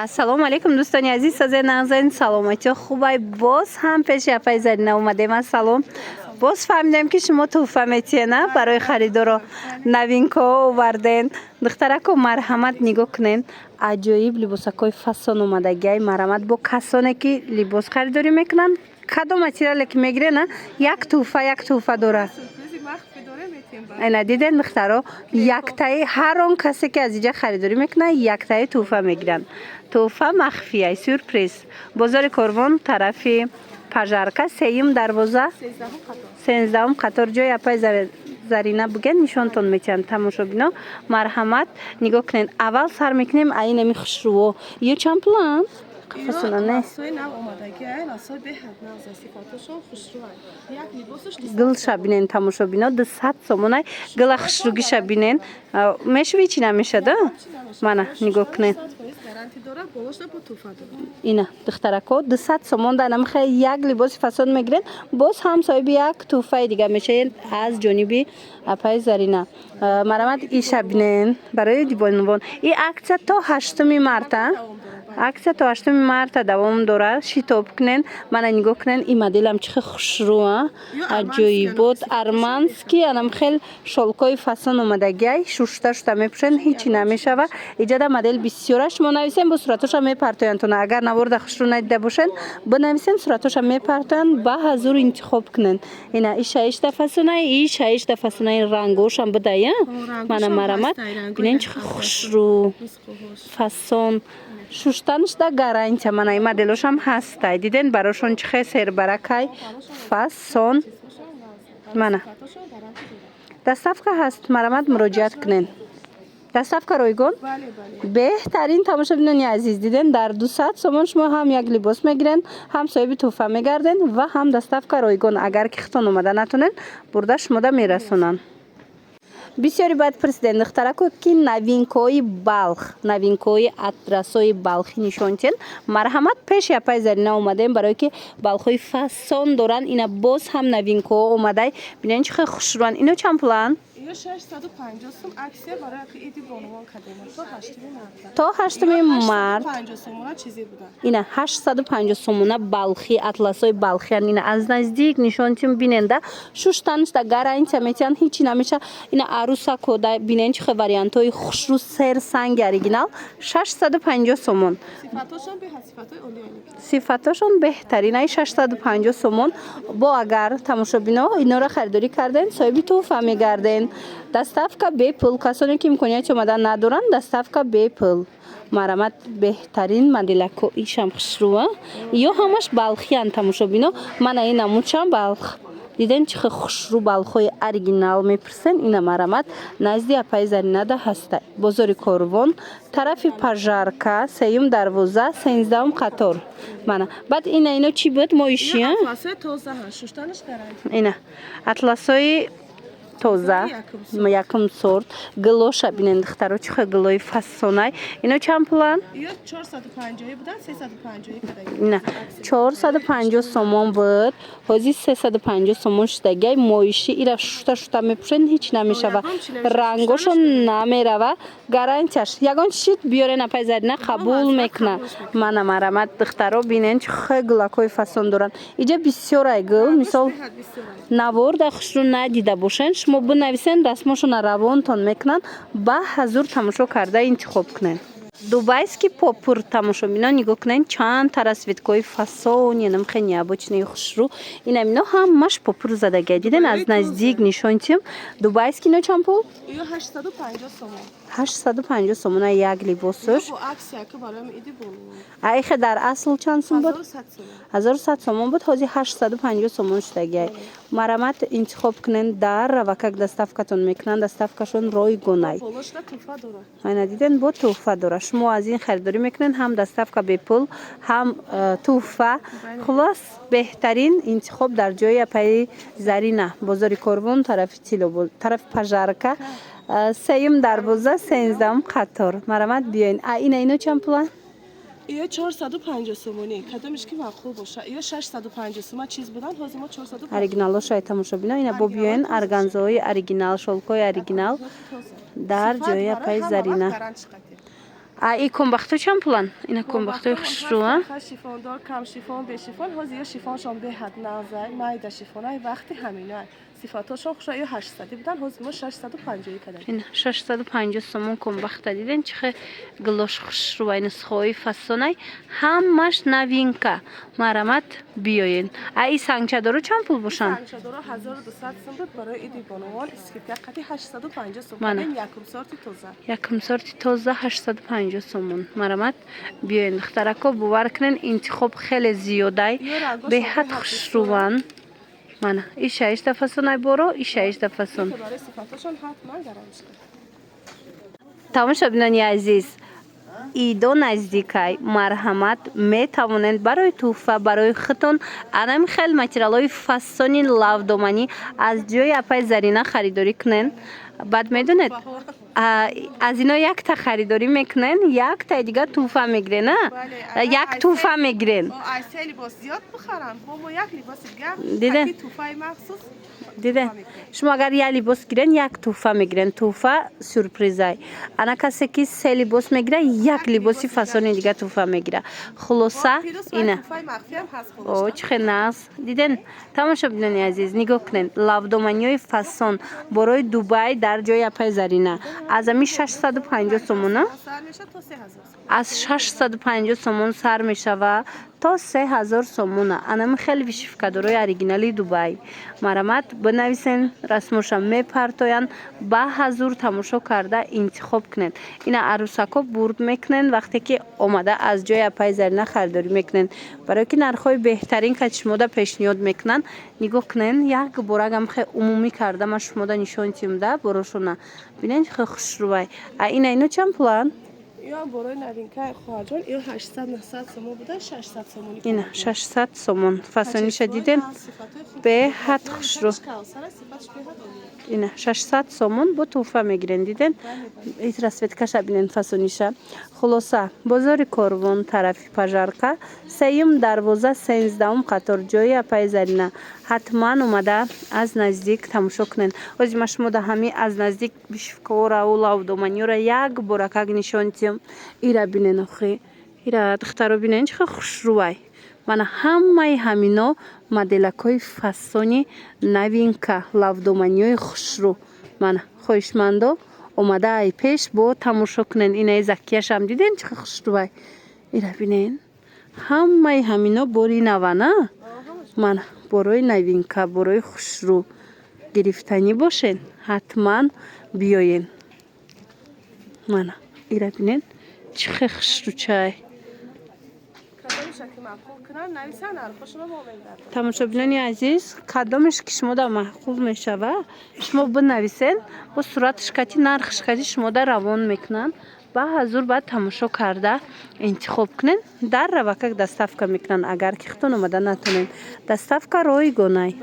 ассалому алейкум дӯстони азиз, сазаи нағзани саломатӣ хубай. Боз ҳам пеши Апаи Зарина омадем. Ассалом. Боз фаҳмидем ки шумо туҳфа метиена барои харидоро новинко оварден. Духтарако марҳамат нигоҳ кунен. Аҷоиб либосакои фасон омадагиай. Марҳамат бо касоне ки либос харидорӣ мекунанд. Кадом материале ки мегирена як туҳфа дорад. Айна диден духтаро, яктаи ҳар он касе ки аз иҷа харидорӣ мекунад яктаи туҳфа мегиранд. Туҳфа махфия, сюрприз. Бозори Корвон, тарафи Пажарка, сеюм дарвоза, 13 қатор ҷои Апаи Зарина буген нишонтон метиҳанд. Тамошобино марҳамат нигоҳ кунед. Аввал сар мекунем айнами хушруво. Ё чанд пулан? Гулша бинен тамошобино 200 сомонай гула хушругиша бинен. Мешави чи намешада? Мана нигоҳ кунед. Ина духтарако 200 сомон дар намихай як либоси фасон мегирен. Боз ҳам соҳиби як туҳфаи дига мешавед аз ҷониби Апаи Зарина. Марҳамат иша бинен барои дивонувон. И аксия то 8 марта. Аксия то 8 марта давом дорад. Шитоб кунен. Мана нигоҳ кунен. И моделам чихе хушрӯа. Аҷоибот армански анам хел шолкои фасон омадагиай. Шушта мепушен ҳичи намешава. Иҷада модел бисёра. Шумо нависен бо суратоша мепартоянд. Тона агар наворда хушрӯ надида бошен, бинависен суратоша мепартоянд. Ба ҳазур интихоб кунен. Ина ишаишта фасонай, ишаишта фасонай рангошам бидая. Мана марҳамат бинен чихе хушрӯ фасон. Шуштанышда гарантия. Мана ин моделошам ҳастай. Диден барошон чихе сербаракай фасон. Мана доставка ҳаст. Марҳамат муроҷиат кунен. Доставка ройгон? Беҳтарин тамошобинони азиз, диден дар 200 сомон шумо ҳам як либос мегирен, ҳам соҳиби туҳфа мегарден ва ҳам доставка ройгон. Агар ки хитон омада натонен, бурда шумода мерасонанд. Бисёри баъд пурсиден духтарако ки новинкои балх, новинкои атрасои балхи нишонтен. Марҳамат пеши Апаи Зарина омадем барое ки балхои фасон доранд. Ина боз ҳам новинко омадай. Бинен чихе хушрӯанд. Ино чанд пуланд? 650 сом аксия барои иди бонувон кадем то 8 март. Ина 850 сомона балхи атласои балхиан. Ина аз наздик нишонтим биненда шуштанишда гарантия метиҳанд ҳичи намеша. Ина арусакода бинен чихе вариантои хушрӯ серсанги оригинал 650 сомон. Сифатошон беҳтарин. Ай 650 сомон бо агар тамошобино инора харидорӣ карден соҳиби туҳфа мегарден. Доставка бепул. Касоне ки имконияти омадан надоранд, доставка бепул. Марҳамат беҳтарин моделако ишам хушрӯа. Ё ҳамаш балхиян тамошобино. Мана ина мучам балх. Диден чихе хушрӯ балхои оригинал мепурсен. Ина марҳамат назди Апаи Заринада ҳастай. Бозори Корвон, тарафи Пажарка, сеюм дарвоза, 13 қатор. Мана баъд ино чӣ буд моишия? Ина атласои тоза якум сорт гилоша бинен духтаро чихе гилои фасонай. Ино чанд пулан? 450 будан 350 кадаги. Ина 450 сомон буд. Ҳозир 350 сомон шудагиай. Моиши ира шута мепушен ҳич намешава. Рангошон намерава. Гарантияш ягон чишит биёрен Апаи Зарина қабул мекуна. Мана марҳамат духтаро бинен чихе гулакои фасон доранд. Иҷа бисёрай гул. Мисол наворда хушрӯ надида бошен шумо бинависен расмошона равонтон мекунанд. Ба ҳазур тамошо карда интихоб кунен. Дубайский попур тамошобино нигоҳ кунен чанд тарасветкои фасони намхе необычные хушрӯ. Ина мино ҳамаш попур задагиай. Диден аз наздик нишонтим. Дубайский ино чанд пул? 850 сомон. 850 сомон як либосош. Айхе дар асл чанд сом буд? 1100 сомон буд. Ҳозир 850 сомон шудагиай. Марҳамат интихоб кунен дар ва как доставкатон мекунанд. Доставкашон ройгонай. Айна диден бо туҳфа дора. Шумо аз ин харидорӣ мекунен ҳам доставка бепул, ҳам туҳфа. Хулос беҳтарин интихоб дар ҷои Апаи Зарина. Бозори Корвон, тарафи Тило, тарафи Пажарка, сеюм дарвоза, 13 қатор. Марҳамат биёин. Ино чанд пулан? Ё 450 сомони. Кадомиш ки мақбул боша. Ё 650 сома чиз будан, ҳозир мо 450. Оригиналошай тамошобино. Ина бо биёин органзои оригинал, шолкои оригинал дар ҷои Апаи Зарина. این کمبختو چند پولن؟ اینا کمبختو خشرو ها؟ شیفاندار کم شیفان به شیفان هازی یا شیفانشان به حد نازای مایده شیفانای وقتی همینه صفاتشون خوشا یا 800 بودن هازی ما 650 کردیم. این 650 سومون کمبخت دیدن چه گلوش خشرو این سخوی فسونای همش نوینکا مرامت بیاین. ای سنگچدارو چند پول باشن؟ سنگچدارو 1200 سوم بود برای ایدی بانوان اسکیت قطعی 850 سوم. یکم سورتی توزه. یکم سورتی توزه 850 سومون مرامت بیاین. دخترکو باور کنن انتخاب خیلی زیاده به حد خشروان. مانا این 6 فسون برو این 6 فسون. برای صفاتشون حتما گرمش کن. تماشا بینانی عزیز ای دو نزدیکای مرحمت می توانند برای توفه برای خودتون انم خیلی متریالای فسونی لاودومانی از جای اپای زرینه خریداری کنن. بعد میدونید از اینا یک تا خریداری میکنن یک تا دیگه توفه میگیرن نه یک توفه میگیرن. ایسه لباس زیاد بخرن با یک لباس دیگه دیدن توفه مخصوص دیدن شما اگر یک لباس گیرن یک توفه میگیرن توفه سورپرایزای انا کسی که سه لباس میگیره یک لباسی فسون دیگه توفه میگیره خلاصه اینه او چه ناز دیدن تماشا ببینید عزیز نگاه کنین لاودومانیای فسون برای دبی در جای اپای زرینه از امی 650 سومونه از 650 سومون سر میشوه تا 3000 سومونه انم خیلی ویشفکادروی اوریجینالی دبی مرامت بنویسین رسمش میپرتوین با حضور تماشا کرده انتخاب کنین اینا عروسکا برد میکنن وقتی که اومده از جای اپای زرینه خریداری میکنن برای که نرخای بهترین که شما ده پیشنهاد میکنن نگاه کنین یک بورگم خیلی عمومی کرده ما شما ده نشون تیم ده بروشونه ببینین خیلی خوش روی اینو چند پولن یا برای نوینکای خواجان یا 800 900 سومون بوده 600 سومونی اینا 600 سومون فسونیش دیدین به حد خوش رو اینا 600 سومون با توفه میگیرن دیدین ایت رسوت کش بینن فسونیشه خلاصه بازار کاروان طرفی پژارکا سیم دروازه 13 قطار جای اپای زرینه حتما اومده از نزدیک تماشا کنین از ما شما ده همین از نزدیک بشفکورا و لاودومانی را یک برکه نشانتیم ایرا بینن اخی ایرا دخترو بینن چه خوش روی من همه همینا مدلکای فسونی نوینکا لاودومانیای خوش رو من خوشمندو اومده ای پیش با تماشا کنن اینای زکیش هم دیدین چه خوش روی ایرا بینن همه همینا باری نوانه من برای نوینکا برای خوش رو گرفتنی باشین حتما بیاین من ایرا بینن چه خوش رو چای تماشا بینانی عزیز کدامش که شما در محقوق میشوه شما بنویسین با صورتش کتی نرخش کتی شما در روان میکنن با حضور باید تماشا کرده انتخاب کنین در روکک دستافکا میکنن اگر که خودتون اومده نتونین دستافکا روی گونای